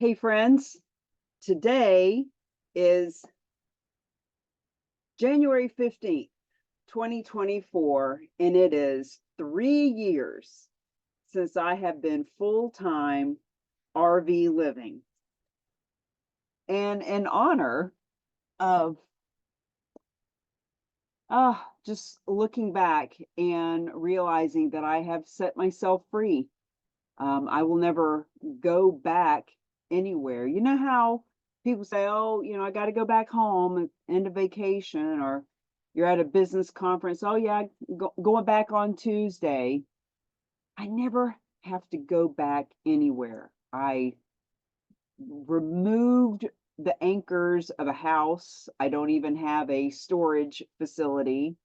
Hey friends, today is January 15th, 2024, and it is 3 years since I have been full-time RV living. And in honor of just looking back and realizing that I have set myself free. I will never go back anywhere. You know how people say, oh, I got to go back home at end of vacation, or you're at a business conference. Oh, yeah, going back on Tuesday. I never have to go back anywhere. I removed the anchors of a house. I don't even have a storage facility.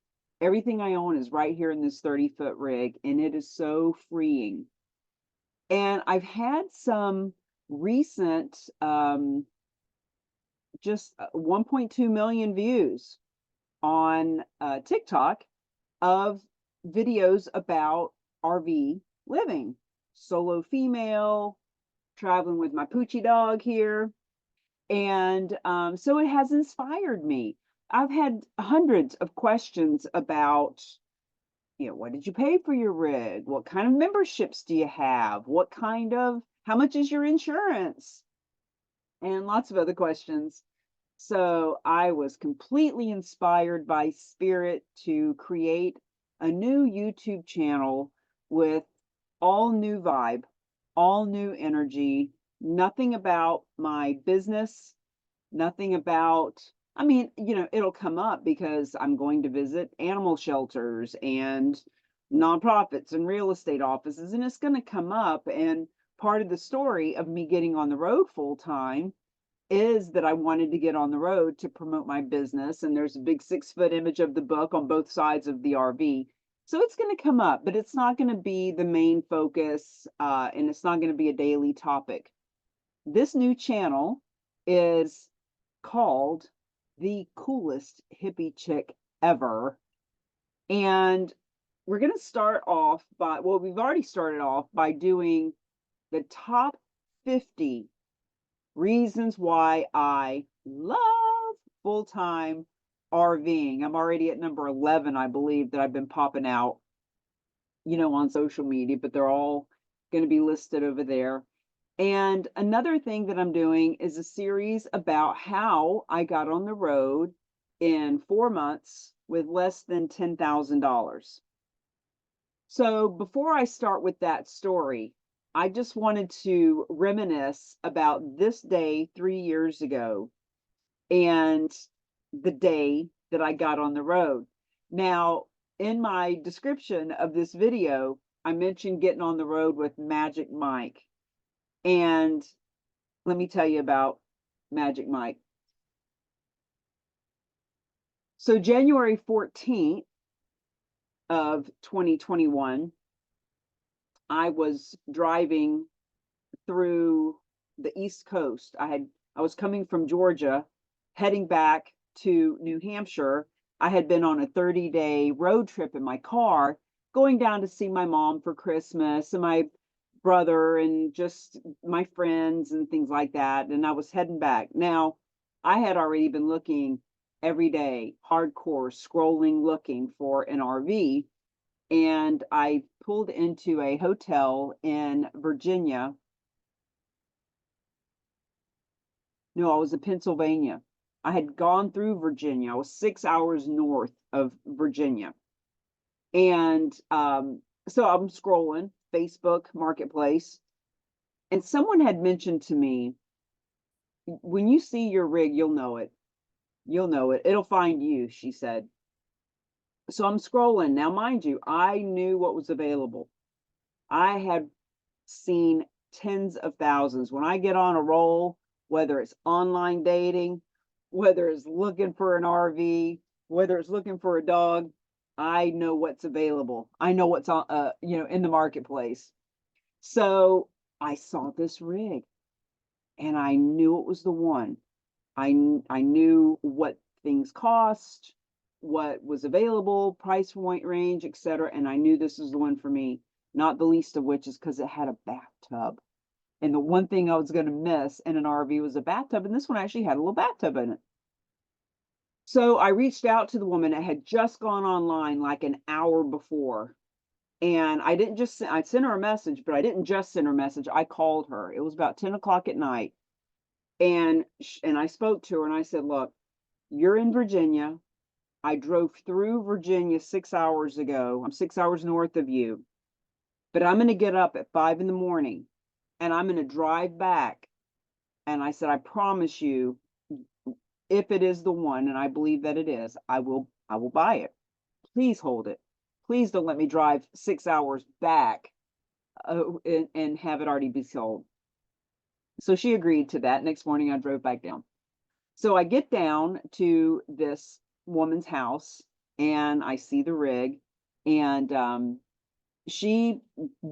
Everything I own is right here in this 30-foot rig, and it is so freeing. And I've had some recent, just 1.2 million views on TikTok of videos about RV living, solo female, traveling with my Poochie dog here. And so it has inspired me. I've had hundreds of questions about, what did you pay for your rig? What kind of memberships do you have? How much is your insurance? And lots of other questions. So I was completely inspired by Spirit to create a new YouTube channel with all new vibe, all new energy, nothing about my business, nothing about, it'll come up because I'm going to visit animal shelters and nonprofits and real estate offices, and it's going to come up. And part of the story of me getting on the road full time is that I wanted to get on the road to promote my business. And there's a big 6-foot image of the book on both sides of the RV. So it's going to come up, but it's not going to be the main focus, and it's not going to be a daily topic. This new channel is called The Coolest Hippie Chick Ever. And we're going to start off by, well, we've already started off by doing the top 50 reasons why I love full-time RVing. I'm already at number 11, I believe, that I've been popping out, on social media, but they're all going to be listed over there. And another thing that I'm doing is a series about how I got on the road in 4 months with less than $10,000. So before I start with that story, I just wanted to reminisce about this day 3 years ago and the day that I got on the road. Now, in my description of this video, I mentioned getting on the road with Magic Mike. And let me tell you about Magic Mike. So January 14th of 2021, I was driving through the East Coast. I was coming from Georgia, heading back to New Hampshire. I had been on a 30-day road trip in my car, going down to see my mom for Christmas and my brother and just my friends and things like that. And I was heading back. Now, I had already been looking every day, hardcore scrolling, looking for an RV. And I pulled into a hotel in Virginia. No, I was in Pennsylvania. I had gone through Virginia. I was 6 hours north of Virginia. And so I'm scrolling Facebook Marketplace, and someone had mentioned to me, when you see your rig, you'll know it. You'll know it. It'll find you, she said. So I'm scrolling. Now, mind you, I knew what was available. I had seen tens of thousands. When I get on a roll, whether it's online dating, whether it's looking for an RV, whether it's looking for a dog, I know what's available. I know what's on, in the marketplace. So I saw this rig, and I knew it was the one. I knew what things cost, what was available, price point range, etc. And I knew this was the one for me, not the least of which is because it had a bathtub. And the one thing I was going to miss in an RV was a bathtub, and this one actually had a little bathtub in it. So I reached out to the woman that had just gone online like an hour before. And I didn't just I sent her a message, but I didn't just send her a message. I called her. It was about 10 o'clock at night. And I spoke to her and I said, look, you're in Virginia. I drove through Virginia 6 hours ago. I'm 6 hours north of you, but I'm going to get up at 5 in the morning and I'm going to drive back. And I said, I promise you, if it is the one, and I believe that it is, I will buy it. Please hold it. Please don't let me drive 6 hours back and have it already be sold. So she agreed to that. Next morning, I drove back down. So I get down to this woman's house and I see the rig, and she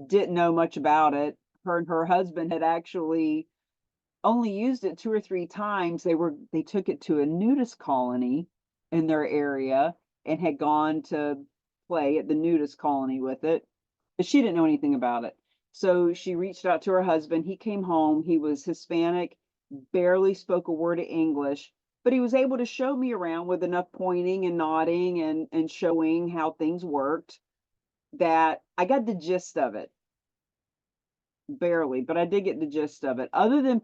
didn't know much about it. Her and her husband had actually only used it 2 or 3 times. They took it to a nudist colony in their area and had gone to play at the nudist colony with it, but she didn't know anything about it. So she reached out to her husband. He came home. He was Hispanic, barely spoke a word of English, but he was able to show me around with enough pointing and nodding and showing how things worked that I got the gist of it. Barely, but I did get the gist of it. Other than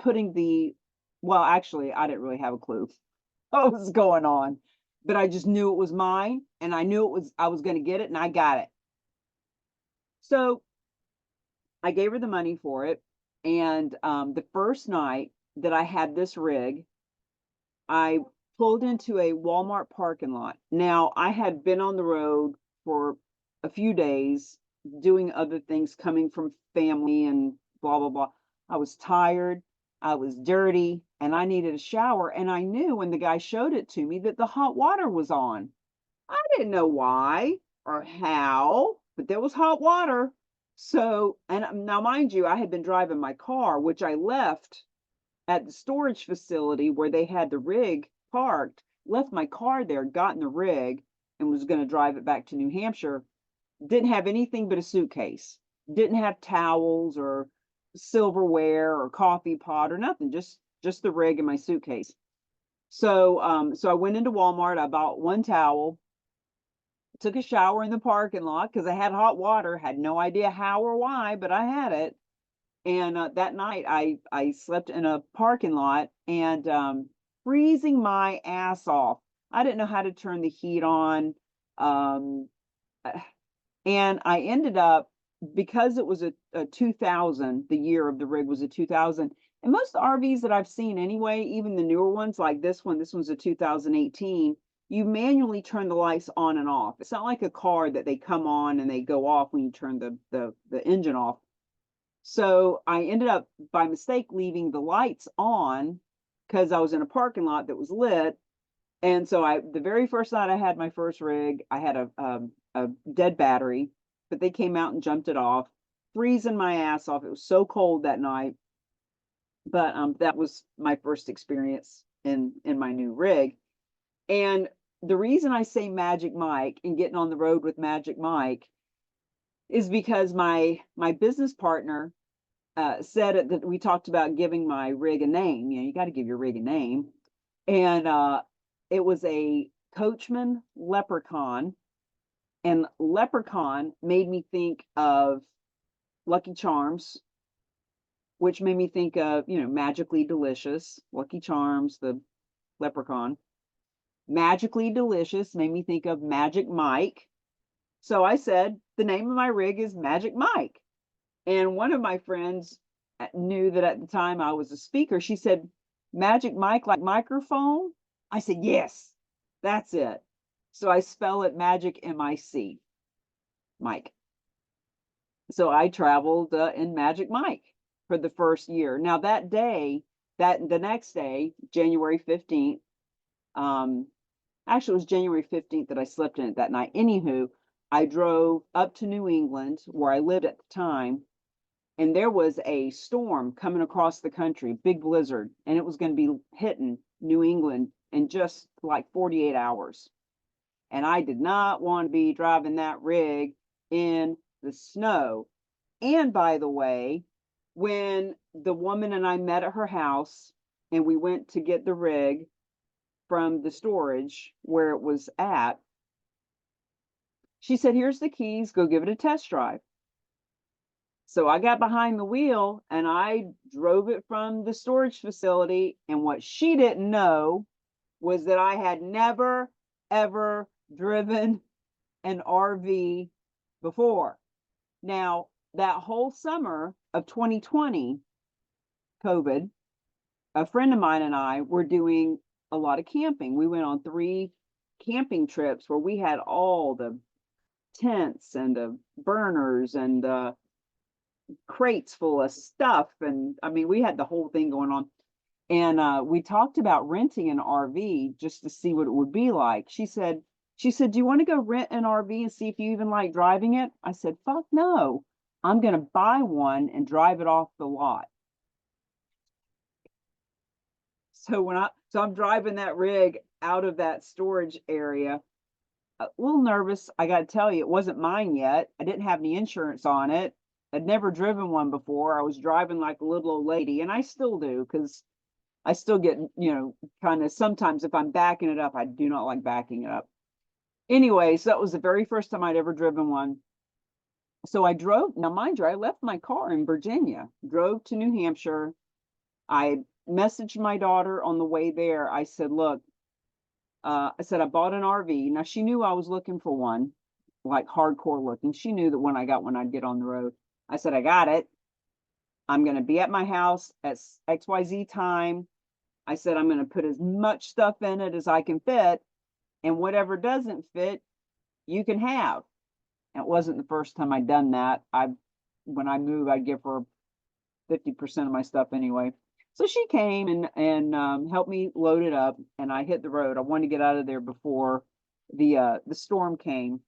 well, actually, I didn't really have a clue what was going on, but I just knew it was mine and I knew I was going to get it and I got it. So I gave her the money for it. And the first night that I had this rig, I pulled into a Walmart parking lot. Now, I had been on the road for a few days doing other things, coming from family and blah, blah, blah. I was tired, I was dirty, and I needed a shower. And I knew when the guy showed it to me that the hot water was on. I didn't know why or how, but there was hot water. So, and now, mind you, I had been driving my car, which I left at the storage facility where they had the rig parked, left my car there, got in the rig, and was going to drive it back to New Hampshire. Didn't have anything but a suitcase. Didn't have towels or silverware or coffee pot or nothing. Just the rig and my suitcase. So so I went into Walmart. I bought one towel, took a shower in the parking lot because I had hot water. Had no idea how or why, but I had it. And that night I slept in a parking lot and freezing my ass off. I didn't know how to turn the heat on. Um, and I ended up, because it was a 2000, the year of the rig was a 2000. And most RVs that I've seen anyway, even the newer ones like this one's a 2018, you manually turn the lights on and off. It's not like a car that they come on and they go off when you turn the engine off. So I ended up by mistake leaving the lights on because I was in a parking lot that was lit. And so the very first night I had my first rig, I had a dead battery, but they came out and jumped it off, freezing my ass off. It was so cold that night. But that was my first experience in my new rig. And the reason I say Magic Mike and getting on the road with Magic Mike is because my business partner said that we talked about giving my rig a name. You know, you got to give your rig a name. And it was a Coachman Leprechaun. And Leprechaun made me think of Lucky Charms, which made me think of, Magically Delicious. Lucky Charms, the leprechaun. Magically Delicious made me think of Magic Mike. So I said, the name of my rig is Magic Mike. And one of my friends knew that at the time I was a speaker. She said, Magic Mike, like microphone? I said, yes, that's it. So I spell it Magic M-I-C, Mike. So I traveled in Magic Mike for the first year. Now that day, the next day, January 15th, actually it was January 15th that I slept in it that night. Anywho, I drove up to New England where I lived at the time, and there was a storm coming across the country, big blizzard, and it was going to be hitting New England in just like 48 hours. And I did not want to be driving that rig in the snow. And by the way, when the woman and I met at her house, and we went to get the rig from the storage where it was at. She said, "Here's the keys, go give it a test drive." So I got behind the wheel and I drove it from the storage facility. And what she didn't know was that I had never, ever driven an RV before. Now, that whole summer of 2020, COVID, a friend of mine and I were doing a lot of camping. We went on 3 camping trips where we had all the tents and the burners and the crates full of stuff. And I mean, we had the whole thing going on. And we talked about renting an RV just to see what it would be like. She said, "Do you want to go rent an RV and see if you even like driving it?" I said, "Fuck no. I'm going to buy one and drive it off the lot." So I'm driving that rig out of that storage area, a little nervous. I got to tell you, it wasn't mine yet. I didn't have any insurance on it. I'd never driven one before. I was driving like a little old lady, and I still do because I still get, kind of sometimes if I'm backing it up, I do not like backing it up. Anyway, so that was the very first time I'd ever driven one. So I drove, now mind you, I left my car in Virginia, drove to New Hampshire. I messaged my daughter on the way there. I said, "Look, I said, I bought an RV." Now she knew I was looking for one, like hardcore looking. She knew that when I got one, I'd get on the road. I said, "I got it. I'm going to be at my house at XYZ time." I said, "I'm going to put as much stuff in it as I can fit, and whatever doesn't fit, you can have." And it wasn't the first time I'd done that. When I move, I'd give her 50% of my stuff anyway. So she came and helped me load it up, and I hit the road. I wanted to get out of there before the storm came.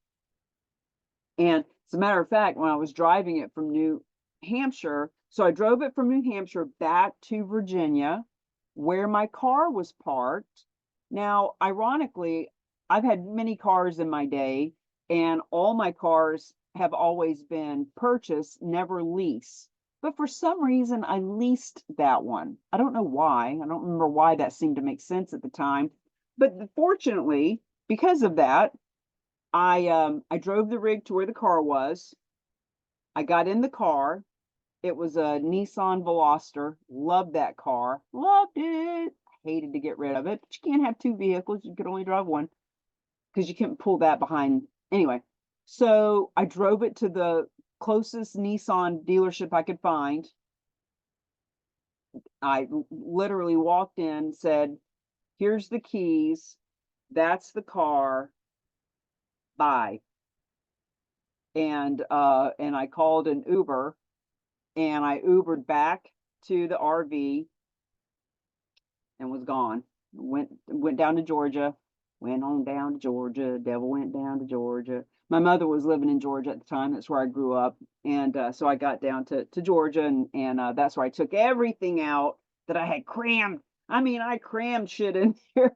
And as a matter of fact, when I was driving it from New Hampshire, so I drove it from New Hampshire back to Virginia, where my car was parked. Now, ironically, I've had many cars in my day, and all my cars have always been purchased, never leased. But for some reason, I leased that one. I don't know why. I don't remember why that seemed to make sense at the time. But fortunately, because of that, I drove the rig to where the car was. I got in the car. It was a Nissan Veloster. Loved that car. Loved it. Hated to get rid of it. But you can't have 2 vehicles. You could only drive one because you can't pull that behind. Anyway, so I drove it to the closest Nissan dealership I could find. I literally walked in, said, "Here's the keys. That's the car. Bye." And I called an Uber, and I Ubered back to the RV and was gone. Went down to Georgia. Went on down to Georgia. Devil went down to Georgia. My mother was living in Georgia at the time. That's where I grew up. And so I got down to Georgia, and that's where I took everything out that I had crammed. I mean, I crammed shit in here.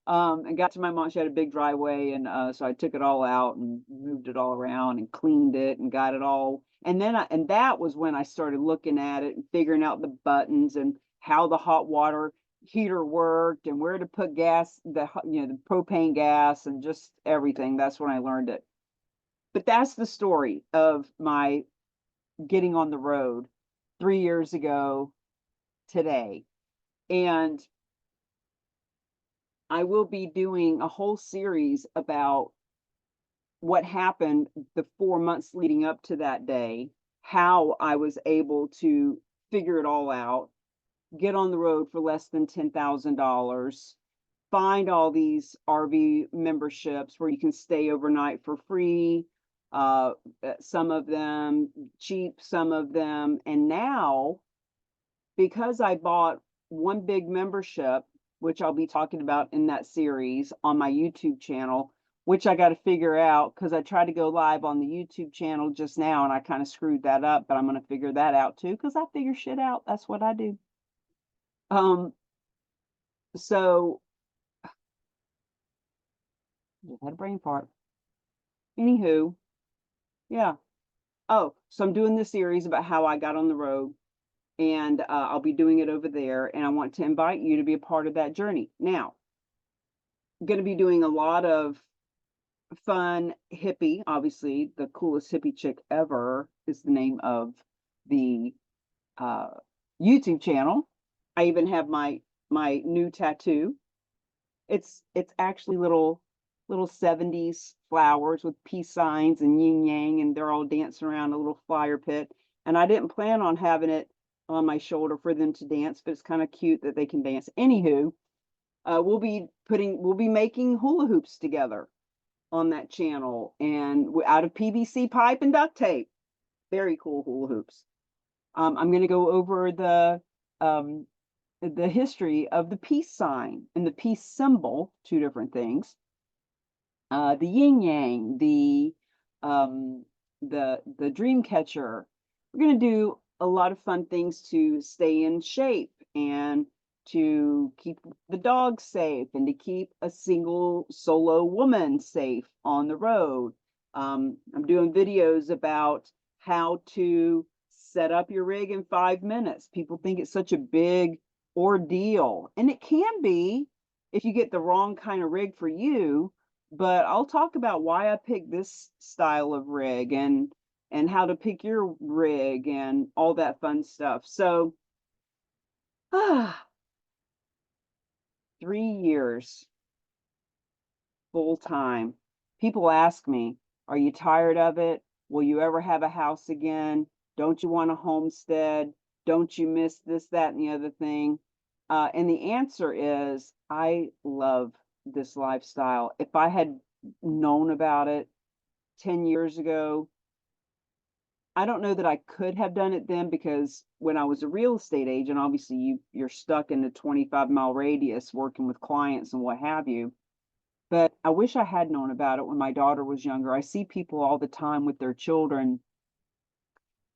And got to my mom. She had a big driveway, and so I took it all out and moved it all around and cleaned it and got it all. And then that was when I started looking at it and figuring out the buttons and how the hot water heater worked and where to put gas, the propane gas, and just everything. That's when I learned it. But that's the story of my getting on the road 3 years ago today. And I will be doing a whole series about what happened the 4 months leading up to that day, how I was able to figure it all out, get on the road for less than $10,000, find all these RV memberships where you can stay overnight for free, some of them cheap, some of them. And now, because I bought one big membership, which I'll be talking about in that series on my YouTube channel, which I got to figure out because I tried to go live on the YouTube channel just now and I kind of screwed that up, but I'm going to figure that out too because I figure shit out. That's what I do. So just had a brain fart. Anywho, yeah. Oh, so I'm doing this series about how I got on the road. and I'll be doing it over there. And I want to invite you to be a part of that journey. Now, I'm going to be doing a lot of fun hippie. Obviously, the coolest hippie chick ever is the name of the uh, YouTube channel. I even have my new tattoo. It's actually little 70s flowers with peace signs and yin yang, and they're all dancing around a little fire pit. And I didn't plan on having it on my shoulder for them to dance, but it's kind of cute that they can dance. Anywho, we'll be making hula hoops together on that channel, and out of PVC pipe and duct tape. Very cool hula hoops. I'm going to go over um, the history of the peace sign and the peace symbol, two different things. The yin yang, the dream catcher. We're going to do a lot of fun things to stay in shape and to keep the dog safe and to keep a single solo woman safe on the road. I'm doing videos about how to set up your rig in 5 minutes. People think it's such a big ordeal, and it can be if you get the wrong kind of rig for you. But I'll talk about why I picked this style of rig and how to pick your rig and all that fun stuff. So, 3 years full time. People ask me, are you tired of it? Will you ever have a house again? Don't you want a homestead? Don't you miss this, that, and the other thing? And the answer is, I love this lifestyle. If I had known about it 10 years ago, I don't know that I could have done it then, because when I was a real estate agent, obviously you're stuck in a 25-mile radius working with clients and what have you. But I wish I had known about it when my daughter was younger. I see people all the time with their children,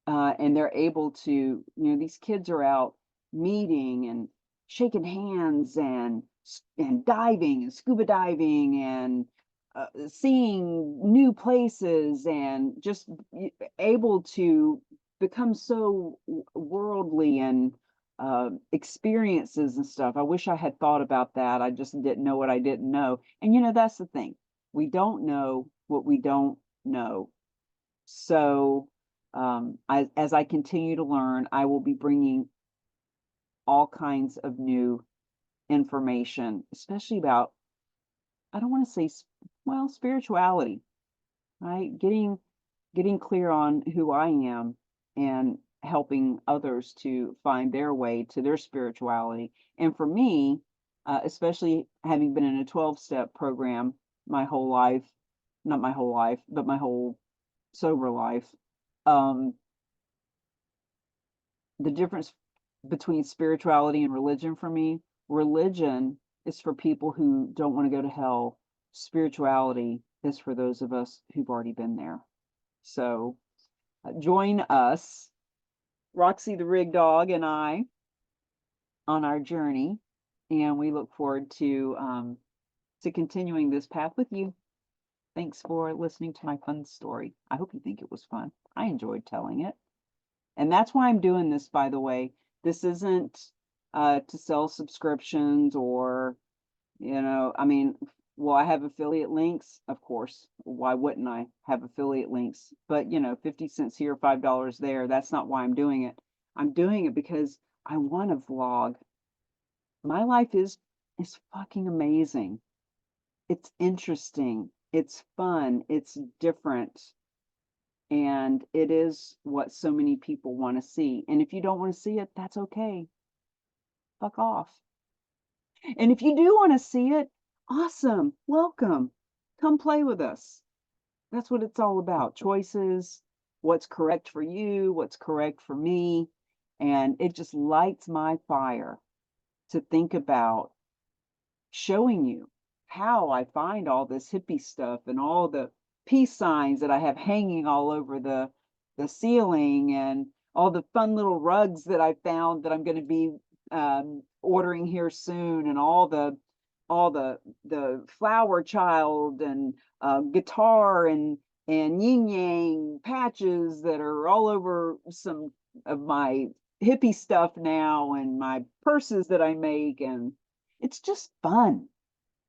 and they're able to, these kids are out meeting and shaking hands and diving and scuba diving and seeing new places and just able to become so worldly and experiences and stuff. I wish I had thought about that. I just didn't know what I didn't know. And that's the thing. We don't know what we don't know. So as I continue to learn, I will be bringing all kinds of new information, especially about, I don't want to say, well, spirituality, right? Getting clear on who I am and helping others to find their way to their spirituality. And for me, especially having been in a 12-step program my whole life, not my whole life, but my whole sober life, um, the difference between spirituality and religion for me, religion is for people who don't want to go to hell. Spirituality is for those of us who've already been there. So join us, Roxy the Rig Dog and I, on our journey, and we look forward to continuing this path with you. Thanks for listening to my fun story. I hope you think it was fun. I enjoyed telling it. And that's why I'm doing this, by the way. This isn't to sell subscriptions or, I mean, will I have affiliate links? Of course. Why wouldn't I have affiliate links? But, 50 cents here, $5 there. That's not why I'm doing it. I'm doing it because I want to vlog. My life is fucking amazing. It's interesting. It's fun. It's different. And it is what so many people want to see. And if you don't want to see it, that's okay. Fuck off. And if you do want to see it, awesome. Welcome. Come play with us. That's what it's all about. Choices, what's correct for you, what's correct for me. And it just lights my fire to think about showing you how I find all this hippie stuff and all the peace signs that I have hanging all over the ceiling, and all the fun little rugs that I found that I'm going to be ordering here soon, and all the flower child and guitar and yin yang patches that are all over some of my hippie stuff now and my purses that I make, and it's just fun.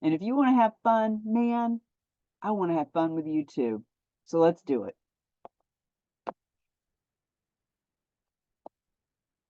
And if you want to have fun, man, I want to have fun with you too. So let's do it.